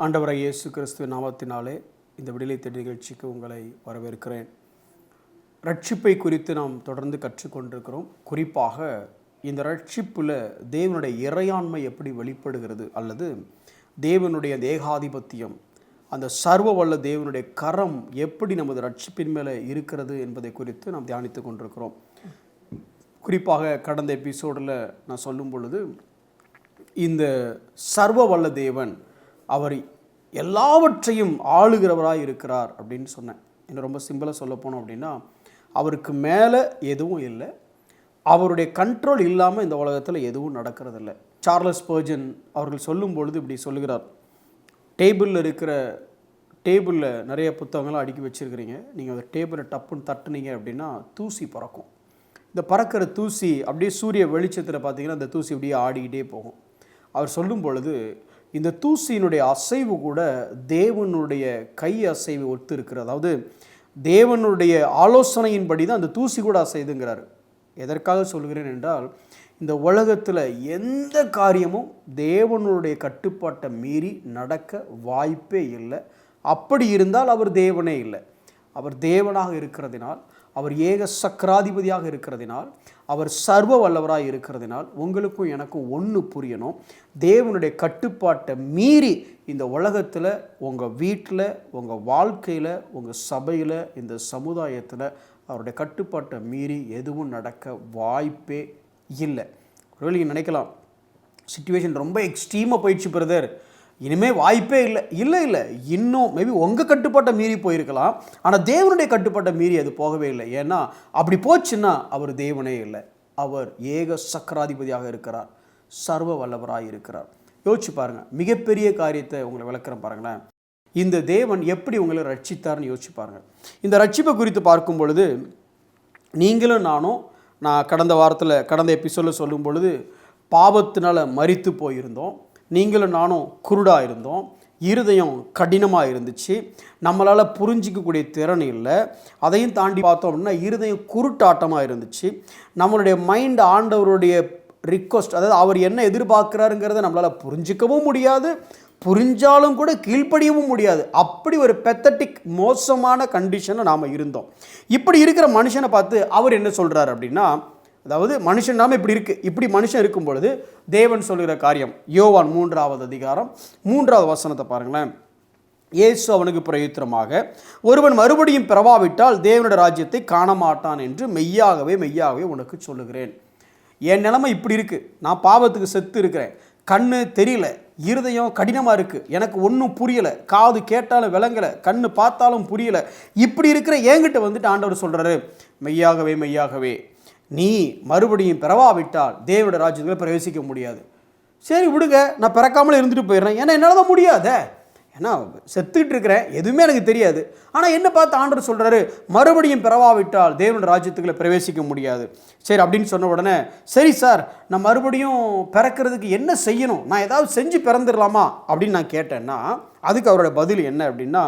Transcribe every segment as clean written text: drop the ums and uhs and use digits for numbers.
ஆண்டவராகிய இயேசு கிறிஸ்துவின் நாமத்தினாலே இந்த விடுதலை தேடல் நிகழ்ச்சிக்கு உங்களை வரவேற்கிறேன். ரட்சிப்பை குறித்து நாம் தொடர்ந்து கற்றுக்கொண்டிருக்கிறோம். குறிப்பாக இந்த ரட்சிப்பில் தேவனுடைய இறையாண்மை எப்படி வெளிப்படுகிறது, அல்லது தேவனுடைய தேகாதிபத்தியம், அந்த சர்வ வல்ல தேவனுடைய கரம் எப்படி நமது ரட்சிப்பின் மேலே இருக்கிறது என்பதை குறித்து நாம் தியானித்து கொண்டிருக்கிறோம். குறிப்பாக கடந்த எபிசோடில் நான் சொல்லும் பொழுது, இந்த சர்வ வல்ல தேவன் அவர் எல்லாவற்றையும் ஆளுகிறவராக இருக்கிறார் அப்படின்னு சொன்னேன். இன்னும் ரொம்ப சிம்பிளாக சொல்ல போனோம் அப்படின்னா, அவருக்கு மேலே எதுவும் இல்லை, அவருடைய கண்ட்ரோல் இல்லாமல் இந்த உலகத்தில் எதுவும் நடக்கிறதில்ல. சார்லஸ் ஸ்பர்ஜன் அவர்கள் சொல்லும் பொழுது இப்படி சொல்லுகிறார். டேபிளில் நிறைய புத்தகங்கள்லாம் அடுக்கி வச்சுருக்கிறீங்க. நீங்கள் அந்த டேபிளை டப்புன்னு தட்டுனீங்க அப்படின்னா தூசி பறக்கும். இந்த பறக்கிற தூசி அப்படியே சூரிய வெளிச்சத்தில் பார்த்தீங்கன்னா அந்த தூசி அப்படியே ஆடிக்கிட்டே போகும். அவர் சொல்லும் பொழுது, இந்த தூசியினுடைய அசைவு கூட தேவனுடைய கை அசைவு ஒத்து இருக்கிறது. அதாவது தேவனுடைய ஆலோசனையின்படி தான் அந்த தூசி கூட அசைதுங்கிறார். எதற்காக சொல்கிறேன் என்றால், இந்த உலகத்தில் எந்த காரியமும் தேவனுடைய கட்டுப்பாட்டை மீறி நடக்க வாய்ப்பே இல்லை. அப்படி இருந்தால் அவர் தேவனே இல்லை. அவர் தேவனாக இருக்கிறதினால், அவர் ஏக சக்கராதிபதியாக இருக்கிறதினால், அவர் சர்வ வல்லவராக இருக்கிறதினால், உங்களுக்கும் எனக்கும் ஒன்று புரியணும். தேவனுடைய கட்டுப்பாட்டை மீறி இந்த உலகத்தில், உங்கள் வீட்டில், உங்கள் வாழ்க்கையில், உங்கள் சபையில், இந்த சமுதாயத்தில் அவருடைய கட்டுப்பாட்டை மீறி எதுவும் நடக்க வாய்ப்பே இல்லை. ஒருவேளை நீங்கள் நினைக்கலாம், சிச்சுவேஷன் ரொம்ப எக்ஸ்ட்ரீமாக போயிடுச்சு பிரதர், இனிமேல் வாய்ப்பே இல்லை. இன்னும் மேபி உங்கள் கட்டுப்பாட்டை மீறி போயிருக்கலாம், ஆனால் தேவனுடைய கட்டுப்பாட்டை மீறி அது போகவே இல்லை. ஏன்னா அப்படி போச்சுன்னா அவர் தேவனே இல்லை. அவர் ஏக சக்கராதிபதியாக இருக்கிறார், சர்வ வல்லவராக இருக்கிறார். யோசிச்சு பாருங்கள், மிகப்பெரிய காரியத்தை உங்களை விளக்குறேன் பாருங்களேன். இந்த தேவன் எப்படி உங்களை ரட்சித்தார்னு யோசிச்சு பாருங்கள். இந்த ரட்சிப்பை குறித்து பார்க்கும் பொழுது, நீங்களும் நானும், நான் கடந்த எபிசோடில் சொல்லும் பொழுது, பாவத்தினால் மரித்து போயிருந்தோம். நீங்களும் நானும் குருடாக இருந்தோம், இருதயம் கடினமாக இருந்துச்சு, நம்மளால் புரிஞ்சிக்கக்கூடிய திறன் இல்லை. அதையும் தாண்டி பார்த்தோம் அப்படின்னா இருதயம் குருட்டாட்டமாக இருந்துச்சு. நம்மளுடைய மைண்ட் ஆண்டவருடைய ரிக்வஸ்ட், அதாவது அவர் என்ன எதிர்பார்க்குறாருங்கிறத நம்மளால் புரிஞ்சிக்கவும் முடியாது, புரிஞ்சாலும் கூட கீழ்ப்படியவும் முடியாது. அப்படி ஒரு பெத்தட்டிக் மோசமான கண்டிஷனில் நாம் இருந்தோம். இப்படி இருக்கிற மனுஷனை பார்த்து அவர் என்ன சொல்கிறார் அப்படின்னா, அதாவது மனுஷன் நாம இப்படி மனுஷன் இருக்கும் பொழுது தேவன் சொல்லுகிற காரியம், யோவான் 3வது அதிகாரம் 3வது வசனத்தை பாருங்களேன். இயேசு அவனுக்கு பிரயுத்தரமாக, ஒருவன் மறுபடியும் பிறவாவிட்டால் தேவனுடைய ராஜ்யத்தை காண மாட்டான் என்று மெய்யாகவே உனக்கு சொல்லுகிறேன். என் நிலைமை இப்படி இருக்கு, நான் பாவத்துக்கு செத்து இருக்கிறேன், கண்ணு தெரியல, இருதயம் கடினமாக இருக்குது, எனக்கு ஒன்றும் புரியலை, காது கேட்டாலும் விளங்கலை, கண்ணு பார்த்தாலும் புரியலை. இப்படி இருக்கிற என்கிட்ட வந்துட்டு ஆண்டவர் சொல்கிறாரு, மெய்யாகவே நீ மறுபடியும் பிறவாவிட்டால் தேவனுடைய ராஜ்யத்தில் பிரவேசிக்க முடியாது. சரி விடுங்க, நான் பிறக்காமலே இருந்துட்டு போயிடுறேன், ஏன்னா என்னால் தான் முடியாதே, ஏன்னா செத்துக்கிட்டு இருக்கிறேன், எதுவுமே எனக்கு தெரியாது. ஆனால் என்ன பார்த்து ஆண்டவர் சொல்கிறாரு, மறுபடியும் பிறவாவிட்டால் தேவனுடைய ராஜ்யத்துக்குள்ளே பிரவேசிக்க முடியாது. சரி அப்படின்னு சொன்ன உடனே, சரி சார், நான் மறுபடியும் பிறக்கிறதுக்கு என்ன செய்யணும், நான் ஏதாவது செஞ்சு பிறந்துடலாமா அப்படின்னு நான் கேட்டேன்னா, அதுக்கு அவரோட பதில் என்ன அப்படின்னா,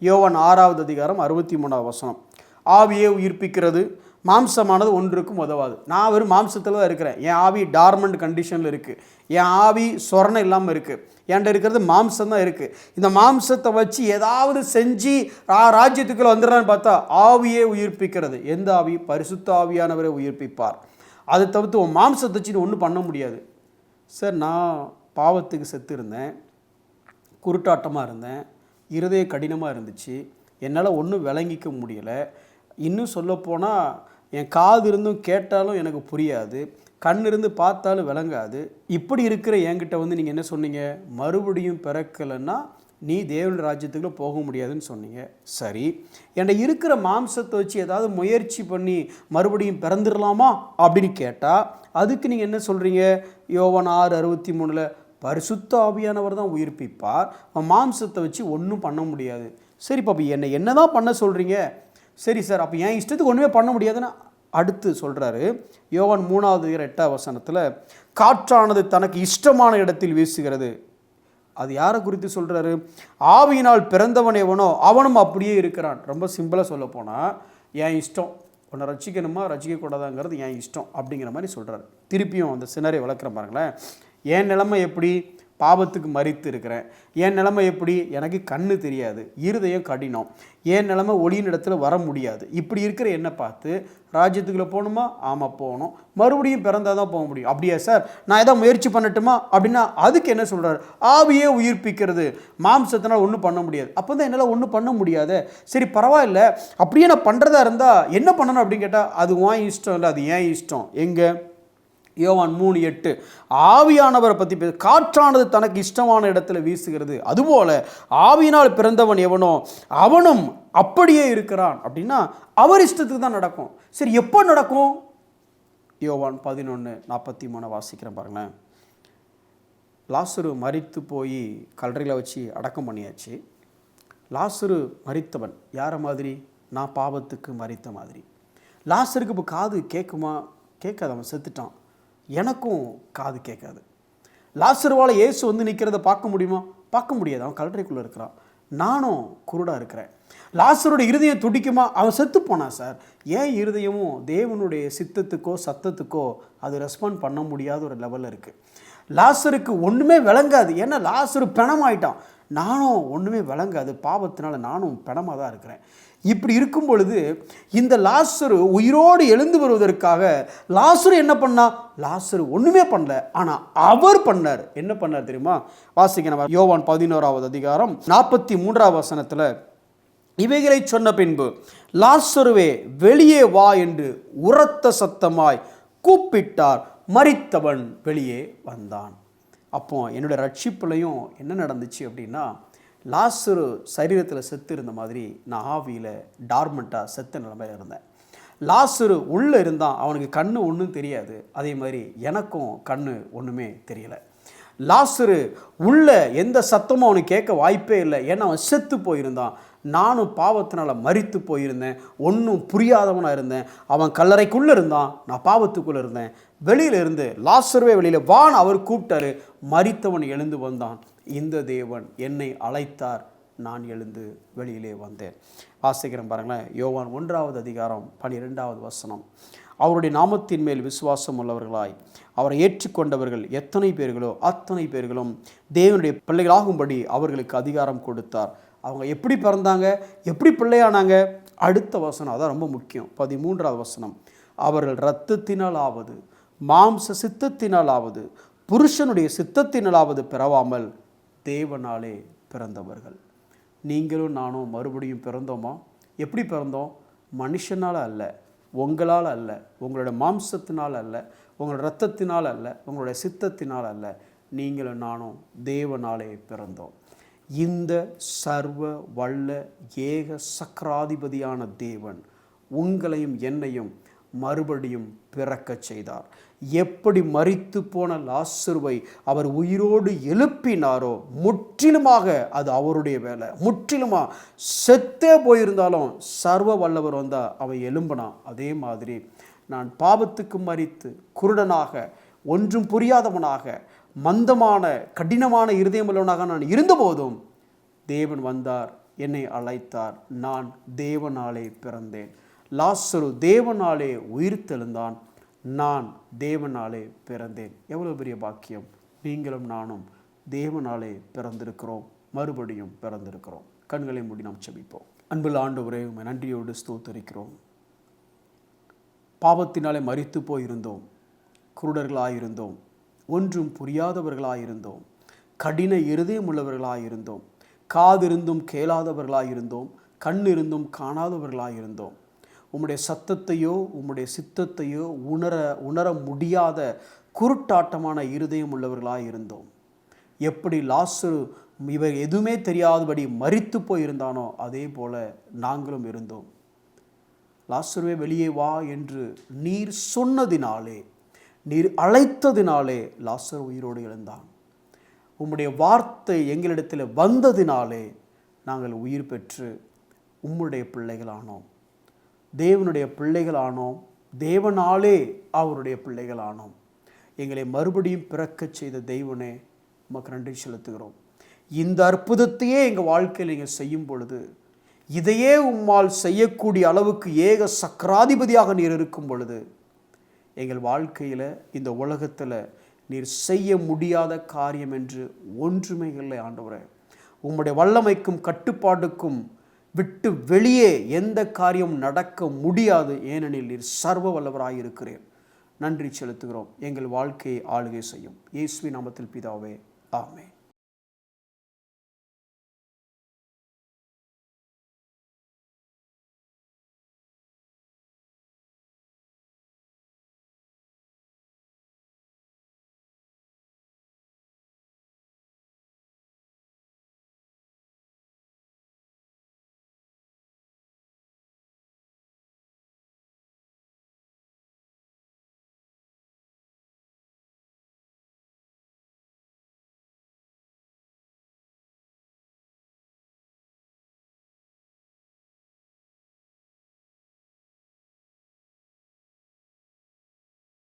யோவான் 6வது அதிகாரம் 63வது வசனம், ஆவியே உயிர்ப்பிக்கிறது, மாம்சமானது ஒன்றுக்கும் உதவாது. நான் வெறும் மாம்சத்தில் தான் இருக்கிறேன், என் ஆவி டார்மண்ட் கண்டிஷனில் இருக்குது, என் ஆவி சொரணை இல்லாமல் இருக்குது, என்கிட்ட இருக்கிறது மாம்சம் தான் இருக்குது. இந்த மாம்சத்தை வச்சு ஏதாவது செஞ்சு ராஜ்யத்துக்குள்ளே வந்துடுறான்னு பார்த்தா, ஆவியே உயிர்ப்பிக்கிறது. எந்த ஆவி? பரிசுத்த ஆவியானவரை உயிர்ப்பிப்பார். அதை தவிர்த்து உன் மாம்சத்தை வச்சு ஒன்றும் பண்ண முடியாது. சார், நான் பாவத்துக்கு செத்து இருந்தேன், குருட்டாட்டமாக இருந்தேன், இருதய கடினமாக இருந்துச்சு, என்னால் ஒன்றும் விளங்கிக்க முடியலை. இன்னும் சொல்லப்போனால் என் காது இருந்தும் கேட்டாலும் எனக்கு புரியாது, கண் இருந்து பார்த்தாலும் விளங்காது. இப்படி இருக்கிற என்கிட்ட வந்து நீங்கள் என்ன சொன்னீங்க, மறுபடியும் பிறக்கலைன்னா நீ தேவனுடைய ராஜ்யத்துக்குள்ளே போக முடியாதுன்னு சொன்னீங்க. சரி, என்கிட்ட இருக்கிற மாம்சத்தை வச்சு ஏதாவது முயற்சி பண்ணி மறுபடியும் பிறந்துடலாமா அப்படின்னு கேட்டால், அதுக்கு நீங்கள் என்ன சொல்கிறீங்க, யோவான் 6:63 பரிசுத்த ஆவியானவர் தான் உயிர்ப்பிப்பார், மாம்சத்தை வச்சு ஒன்றும் பண்ண முடியாது. சரி பாப்பா, என்ன தான் பண்ண சொல்கிறீங்க? சரி சார், அப்போ என் இஷ்டத்துக்கு ஒன்றுமே பண்ண முடியாதுன்னு அடுத்து சொல்கிறாரு. யோவான் 3:8 வசனத்தில், காற்றானது தனக்கு இஷ்டமான இடத்தில் வீசுகிறது. அது யாரை குறித்து சொல்கிறாரு? ஆவியினால் பிறந்தவன் எவனோ அவனும் அப்படியே இருக்கிறான். ரொம்ப சிம்பிளாக சொல்ல போனால், என் இஷ்டம், உன்னை ரசிக்கணுமா ரசிக்கக்கூடாதாங்கிறது என் இஷ்டம் அப்படிங்கிற மாதிரி சொல்கிறார். திருப்பியும் அந்த சினரை விளக்குற பாருங்களேன். என் நிலைமை எப்படி? பாவத்துக்கு மரித்து இருக்கிறேன். என் நிலைமை எப்படி? எனக்கு கண்ணு தெரியாது, இருதயம் கடினம், என் நிலைமை ஒளியின் இடத்துல வர முடியாது. இப்படி இருக்கிற என்னை பார்த்து ராஜ்யத்துக்குள்ளே போகணுமா? ஆமாம் போகணும். மறுபடியும் பிறந்தால் தான் போக முடியும். அப்படியா சார், நான் எதாவது முயற்சி பண்ணட்டுமா அப்படின்னா அதுக்கு என்ன சொல்கிறார்? ஆவியே உயிர்ப்பிக்கிறது, மாம்சத்தினால் ஒன்றும் பண்ண முடியாது. அப்போ தான் என்னால் ஒன்றும் பண்ண முடியாது. சரி பரவாயில்ல, அப்படியே நான் பண்ணுறதா இருந்தால் என்ன பண்ணணும் அப்படின்னு கேட்டால் அது உன் இஷ்டம் இல்லை, அது ஏன் இஷ்டம். எங்கே? யோவான் 3:8 ஆவியானவரை பற்றி பேச, காற்றானது தனக்கு இஷ்டமான இடத்துல வீசுகிறது, அதுபோல ஆவியினால் பிறந்தவன் எவனோ அவனும் அப்படியே இருக்கிறான். அப்படின்னா அவர் இஷ்டத்துக்கு தான் நடக்கும். சரி எப்போ நடக்கும்? யோவான் 11:43 வாசிக்கிறேன் பாருங்களேன். லாசரு மரித்து போய் கல்லறையில் வச்சு அடக்கம் பண்ணியாச்சு. லாசரு மரித்தவன் யாரை மாதிரி? நான் பாவத்துக்கு மரித்த மாதிரி. லாசருக்கு இப்போ காது கேட்குமா? கேட்காது, அவன் செத்துட்டான். எனக்கும் காது கேட்காது. லாசருவால் இயேசு வந்து நிற்கிறத பார்க்க முடியுமா? பார்க்க முடியாது, அவன் கல்லறைக்குள்ளே இருக்கிறான். நானும் குருடாக இருக்கிறேன். லாசருடைய இருதயம் துடிக்குமா? அவன் செத்து போனான் சார். ஏன் இருதயமும் தேவனுடைய சித்தத்துக்கோ சத்தத்துக்கோ அது ரெஸ்பாண்ட் பண்ண முடியாத ஒரு லெவலில் இருக்குது. லாசருக்கு ஒன்றுமே விளங்காது, ஏன்னா லாசரு பிணமாயிட்டான். நானும் ஒன்றுமே விளங்காது, பாவத்தினால நானும் பிணமாக தான் இருக்கிறேன். இப்படி இருக்கும் பொழுது இந்த லாசரு உயிரோடு எழுந்து வருவதற்காக லாசரு என்ன பண்ணா? லாசரு ஒன்றுமே பண்ணல, ஆனால் அவர் பண்ணார். என்ன பண்ணார் தெரியுமா? வாசிக்கணும். யோவான் 11:43 இவைகளை சொன்ன பின்பு லாசருவே வெளியே வா என்று உரத்த சத்தமாய் கூப்பிட்டார். மரித்தவன் வெளியே வந்தான். அப்போ என்னுடைய ரட்சிப்புலையும் என்ன நடந்துச்சு அப்படின்னா, லாசரு சரீரத்தில் செத்து இருந்த மாதிரி நான் ஆவியில் டார்மெண்ட்டாக செத்த நிலைமையில் இருந்தேன். லாசரு உள்ளே இருந்தான், அவனுக்கு கண்ணு ஒன்றும் தெரியாது. அதே மாதிரி எனக்கும் கண்ணு ஒன்றுமே தெரியலை. லாசரு உள்ள எந்த சத்தமும் அவனுக்கு கேட்க வாய்ப்பே இல்லை, ஏன்னா அவன் செத்து போயிருந்தான். நானும் பாவத்தினால் மரித்து போயிருந்தேன், ஒன்றும் புரியாதவனாக இருந்தேன். அவன் கல்லறைக்குள்ளே இருந்தான், நான் பாவத்துக்குள்ளே இருந்தேன். வெளியில் இருந்து லாசருவே வெளியில் வான் அவர் கூப்பிட்டாரு. மரித்தவன் எழுந்து வந்தான். இந்த தேவன் என்னை அழைத்தார், நான் எழுந்து வெளியிலே வந்தேன். வாசிக்கிறேன் பாருங்களேன். யோவான் 1:12 அவருடைய நாமத்தின் மேல் விசுவாசம் உள்ளவர்களாய் அவரை ஏற்றுக்கொண்டவர்கள் எத்தனை பேர்களோ அத்தனை பேர்களும் தேவனுடைய பிள்ளைகளாகும்படி அவர்களுக்கு அதிகாரம் கொடுத்தார். அவங்க எப்படி பிறந்தாங்க, எப்படி பிள்ளையானாங்க? அடுத்த வசனம் அதான் ரொம்ப முக்கியம். 13 அவர்கள் இரத்தத்தினாலாவது மாம்ச சித்தத்தினாலாவது புருஷனுடைய சித்தத்தினாலாவது பிறவாமல் தேவனாலே பிறந்தவர்கள். நீங்களும் நானும் மறுபடியும் பிறந்தோமா? எப்படி பிறந்தோம்? மனுஷனால் அல்ல, உங்களால் அல்ல, உங்களோட மாம்சத்தினால் அல்ல, உங்களோட இரத்தத்தினால் அல்ல, உங்களுடைய சித்தத்தினால் அல்ல. நீங்களும் நானும் தேவனாலே பிறந்தோம். இந்த சர்வ வல்ல ஏக சக்கராதிபதியான தேவன் உங்களையும் என்னையும் மறுபடியும் பிறக்கச் செய்தார். எப்படி மரித்து போன லாசருவை அவர் உயிரோடு எழுப்பினாரோ, முற்றிலுமாக அது அவருடைய வேலை. முற்றிலுமாக செத்தே போயிருந்தாலும் சர்வ வல்லவர் வந்தால் அவன் எழும்பினான். அதே மாதிரி நான் பாவத்துக்கு மரித்து குருடனாக, ஒன்றும் புரியாதவனாக, மந்தமான கடினமான இருதயமுள்ளவனாக நான் இருந்தபோதும் தேவன் வந்தார், என்னை அழைத்தார். நான் தேவனாலே பிறந்தேன். லாசரு தேவனாலே உயிர்த்தெழுந்தான், நான் தேவனாலே பிறந்தேன். எவ்வளோ பெரிய பாக்கியம்! நீங்களும் நானும் தேவனாலே பிறந்திருக்கிறோம், மறுபடியும் பிறந்திருக்கிறோம். கண்களை மூடி நாம் செபிப்போம். அன்புள்ள ஆண்டவரே, உம்மை நன்றியோடு ஸ்தோத்திரிக்கிறோம். பாவத்தினாலே மரித்து போயிருந்தோம், குருடர்களாயிருந்தோம், ஒன்றும் புரியாதவர்களாயிருந்தோம், கடின இருதயம் உள்ளவர்களாயிருந்தோம், காதிருந்தும் கேளாதவர்களாயிருந்தோம், கண்ணிருந்தும் காணாதவர்களாயிருந்தோம். உம்முடைய சத்தத்தையோ உம்முடைய சித்தத்தையோ உணர முடியாத குருட்டாட்டமான இருதயம் உள்ளவர்களாயிருந்தோம். எப்படி லாசரு இவர் எதுவுமே தெரியாதபடி மரித்து போயிருந்தானோ அதே போல நாங்களும் இருந்தோம். லாசருவே வெளியே வா என்று நீர் சொன்னதினாலே, நீர் அழைத்ததினாலே லாசரு உயிரோடு எழுந்தான். உம்முடைய வார்த்தை எங்களிடத்தில் வந்ததினாலே நாங்கள் உயிர் பெற்று உம்முடைய பிள்ளைகளானோம், தேவனுடைய பிள்ளைகளானோம், தேவனாலே அவருடைய பிள்ளைகளானோம். எங்களை மறுபடியும் பிறக்கச் செய்த தெய்வனே, உமக்கு நன்றி செலுத்துகிறோம். இந்த அற்புதத்தையே எங்கள் வாழ்க்கையில் நீங்கள் செய்யும் பொழுது, இதையே உம்மால் செய்யக்கூடிய அளவுக்கு ஏக சக்கராதிபதியாக நீர் இருக்கும் பொழுது, எங்கள் வாழ்க்கையில் இந்த உலகத்தில் நீர் செய்ய முடியாத காரியம் என்று ஒன்றுமே இல்லை ஆண்டவரே. உம்முடைய வல்லமைக்கும் கட்டுப்பாட்டுக்கும் விட்டு வெளியே எந்த காரியம் நடக்க முடியாது. ஏனெனில் நீர் சர்வ வல்லவராய் இருக்கிறீர். நன்றி செலுத்துகிறோம். எங்கள் வாழ்க்கையை ஆளுகை செய்யும். இயேசுவின் நாமத்தில் பிதாவே, ஆமென்.